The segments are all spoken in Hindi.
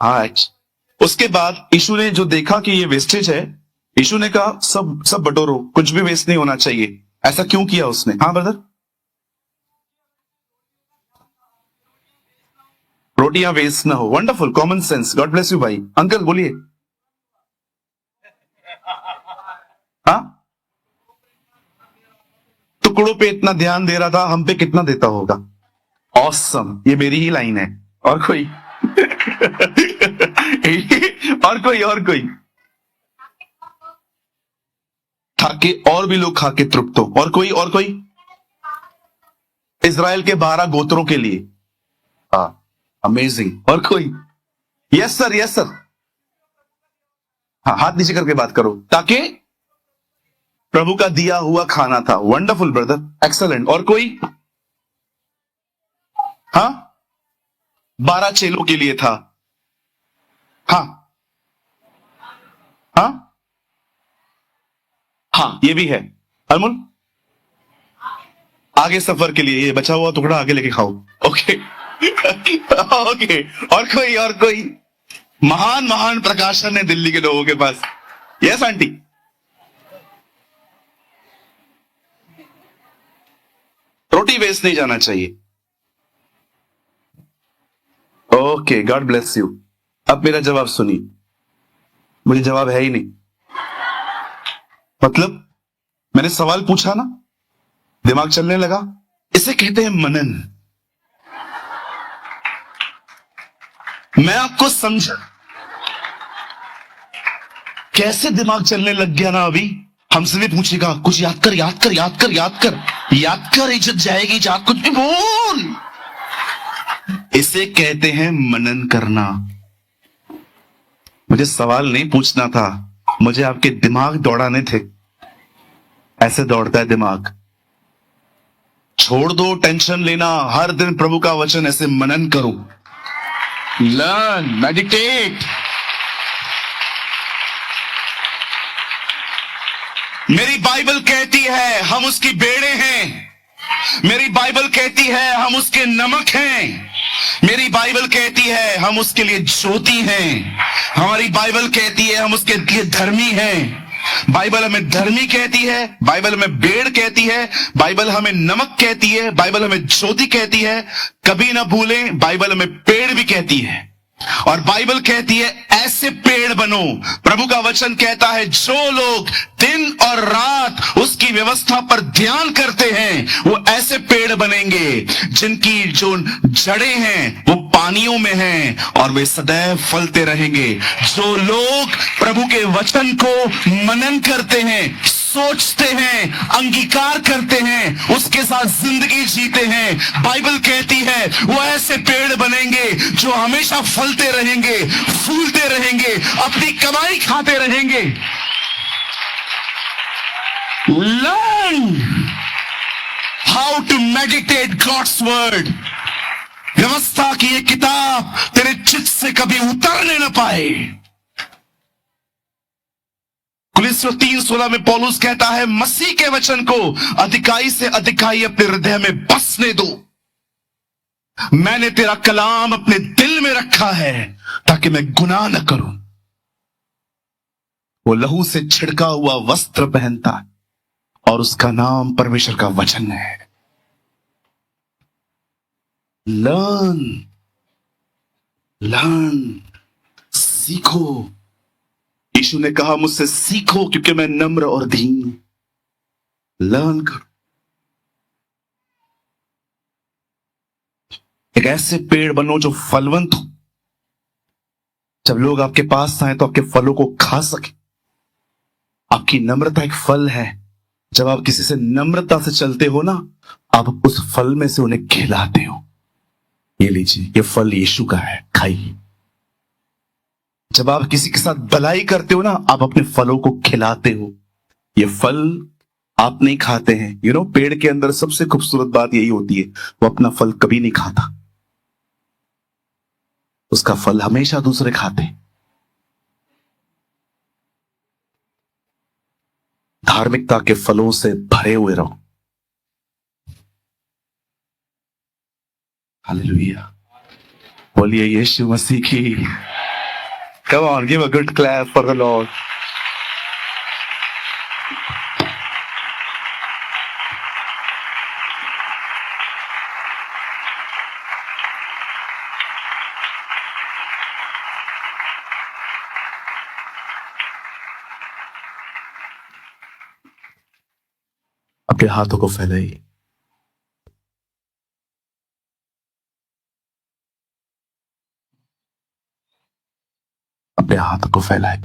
हाँ, उसके बाद यीशु ने जो देखा कि ये वेस्टेज है, यीशु ने कहा सब सब बटोरो, कुछ भी वेस्ट नहीं होना चाहिए। ऐसा क्यों किया उसने? हाँ ब्रदर, रोटियां वेस्ट ना हो। Wonderful, common sense. God bless you भाई। अंकल बोलिए। हाँ, टुकड़ों पे इतना ध्यान दे रहा था, हम पे कितना देता होगा। ऑसम, ये मेरी ही लाइन है। और कोई? और कोई खा के, और भी लोग खा के तृप्त हो। और कोई इज़राइल के 12 गोत्रों के लिए। हाँ, अमेजिंग। और कोई? Yes sir, yes sir. हाँ, हाथ नीचे करके बात करो। ताकि प्रभु का दिया हुआ खाना था। Wonderful brother, excellent. और कोई? हाँ, 12 चेलों के लिए था। हाँ हाँ हाँ, ये भी है। अनमोल, आगे सफर के लिए ये बचा हुआ टुकड़ा आगे लेके खाओ। ओके। ओके। और कोई? महान महान प्रकाशन है दिल्ली के लोगों के पास। Yes aunty. रोटी वेस्ट नहीं जाना चाहिए। Okay, God bless you. अब मेरा जवाब सुनिए। मुझे जवाब है ही नहीं। मतलब मैंने सवाल पूछा ना, दिमाग चलने लगा। इसे कहते हैं मनन। मैं आपको समझा कैसे दिमाग चलने लग गया ना। अभी हमसे भी पूछेगा कुछ याद कर, याद कर, याद कर, याद कर, याद कर, इज्जत जाएगी। याद कुछ भी बोल। इसे कहते हैं मनन करना। मुझे सवाल नहीं पूछना था, मुझे आपके दिमाग दौड़ाने थे। ऐसे दौड़ता है दिमाग। छोड़ दो टेंशन लेना, हर दिन प्रभु का वचन ऐसे मनन करो। Learn, meditate. मेरी बाइबल कहती है हम उसकी बेड़े हैं। मेरी बाइबल कहती है हम उसके नमक हैं। मेरी बाइबल कहती है हम उसके लिए ज्योति हैं। हमारी बाइबल कहती है हम उसके लिए धर्मी हैं। बाइबल हमें धर्मी कहती है, बाइबल हमें बेड़ कहती है, बाइबल हमें नमक कहती है, बाइबल हमें ज्योति कहती है। कभी ना भूलें, बाइबल हमें पेड़ भी कहती है। और बाइबल कहती है ऐसे पेड़ बनो। प्रभु का वचन कहता है जो लोग दिन और रात उसकी व्यवस्था पर ध्यान करते हैं वो ऐसे पेड़ बनेंगे जिनकी जो जड़ें हैं वो पानियों में हैं और वे सदैव फलते रहेंगे। जो लोग प्रभु के वचन को मनन करते हैं, सोचते हैं, अंगीकार करते हैं, उसके साथ जिंदगी जीते हैं, बाइबल कहती है वो ऐसे पेड़ बनेंगे जो हमेशा फलते रहेंगे, फूलते रहेंगे, अपनी कमाई खाते रहेंगे। Learn how to meditate God's word. व्यवस्था की ये किताब तेरे चित्त से कभी उतरने न पाए। कुलिस्सियों 3:16 में पौलुस कहता है मसीह के वचन को अधिकाई से अधिकाई अपने हृदय में बसने दो। मैंने तेरा कलाम अपने दिल में रखा है ताकि मैं गुनाह न करूं। वो लहू से छिड़का हुआ वस्त्र पहनता है और उसका नाम परमेश्वर का वचन है। लर्न, लर्न, सीखो। यीशु ने कहा मुझसे सीखो क्योंकि मैं नम्र और दीन हूं। लर्न करो। एक ऐसे पेड़ बनो जो फलवंत हो। जब लोग आपके पास आए तो आपके फलों को खा सके। आपकी नम्रता एक फल है। जब आप किसी से नम्रता से चलते हो ना, आप उस फल में से उन्हें खिलाते हो। ये लीजिए, ये फल यीशु का है, खाइए। जब आप किसी के साथ भलाई करते हो ना, आप अपने फलों को खिलाते हो। ये फल आप नहीं खाते हैं। पेड़ के अंदर सबसे खूबसूरत बात यही होती है, वो अपना फल कभी नहीं खाता। उसका फल हमेशा दूसरे खाते। धार्मिकता के फलों से भरे हुए रहो। हालेलुया। बोलिए यीशु मसीह की। Come on, give a good clap for the Lord. अपने हाथों को फैलाइए। अपने हाथों को फैलाए।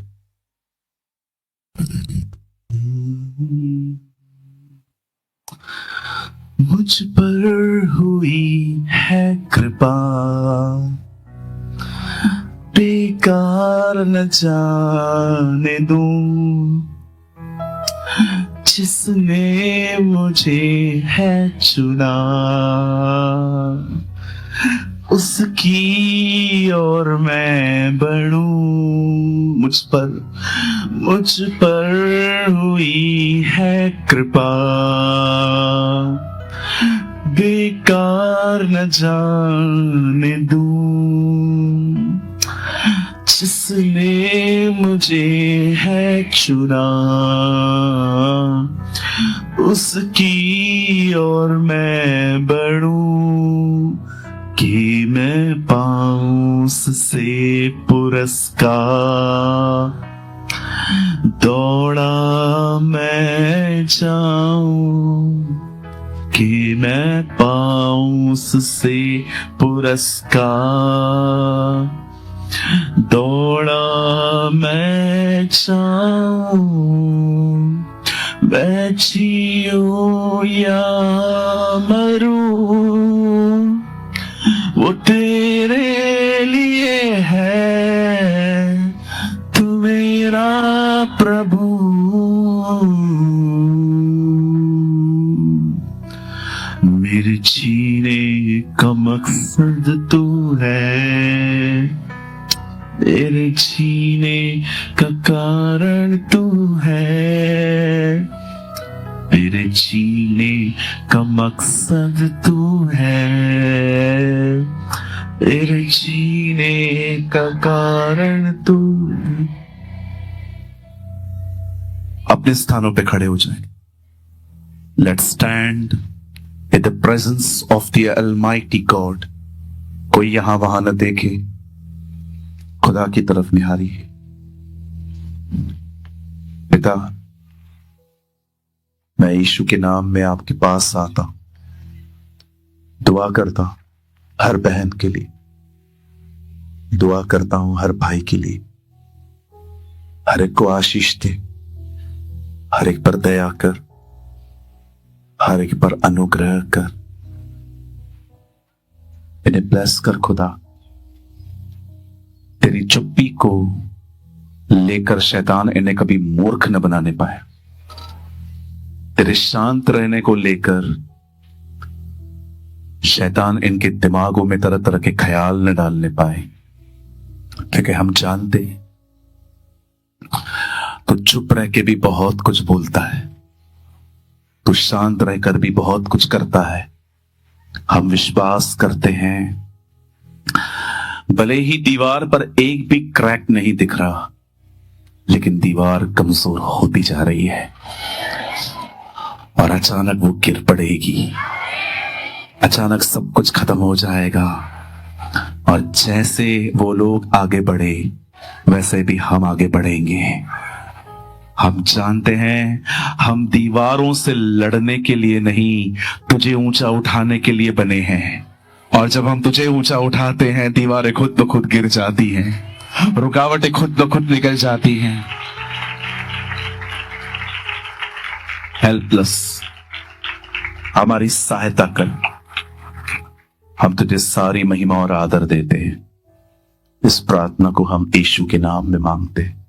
मुझ पर हुई है कृपा, बेकार न जाने दूं, जिसने मुझे है चुना, उसकी ओर मैं बढ़ूं। मुझ पर हुई है कृपा, बेकार न जाने दूं, जिसने मुझे है चुना, उसकी ओर मैं बढ़ूं, कि मैं पाऊं उससे पुरस्कार। दौड़ा मैं जाऊं, कि मैं पाऊं उससे पुरस्कार। दौड़ा मैं जाऊं, मैं जियूं या मरूं, वो तेरे लिए है, तू मेरा प्रभु। मेरे जीने का मकसद तू है, मेरे जीने का कारण तू है, मेरे जीने का मकसद तू है, मेरे जीने का कारण तू। अपने स्थानों पे खड़े हो जाएं। Let's stand in the presence of the Almighty God. कोई यहां वहां न देखे, खुदा की तरफ निहारिए। पिता, मैं यीशु के नाम में आपके पास आता, दुआ करता हर बहन के लिए, दुआ करता हूं हर भाई के लिए। हर एक को आशीष दे, हर एक पर दया कर, हर एक पर अनुग्रह कर, इन्हें ब्लेस कर खुदा। तेरी चुप्पी को लेकर शैतान इन्हें कभी मूर्ख न बनाने पाए। तेरे शांत रहने को लेकर शैतान इनके दिमागों में तरह तरह के ख्याल न डालने पाए, क्योंकि हम जानते हैं तो चुप रह के भी बहुत कुछ बोलता है, तो शांत रहकर भी बहुत कुछ करता है। हम विश्वास करते हैं, भले ही दीवार पर एक भी क्रैक नहीं दिख रहा, लेकिन दीवार कमजोर होती जा रही है और अचानक वो गिर पड़ेगी। अचानक सब कुछ खत्म हो जाएगा और जैसे वो लोग आगे बढ़े वैसे भी हम आगे बढ़ेंगे। हम जानते हैं हम दीवारों से लड़ने के लिए नहीं, तुझे ऊंचा उठाने के लिए बने हैं। और जब हम तुझे ऊंचा उठाते हैं, दीवारें खुद ब खुद गिर जाती हैं, रुकावटें खुद ब खुद निकल जाती हैं। हेल्पलेस, हमारी सहायता कर। हम तुझे सारी महिमा और आदर देते हैं। इस प्रार्थना को हम यीशु के नाम में मांगते हैं।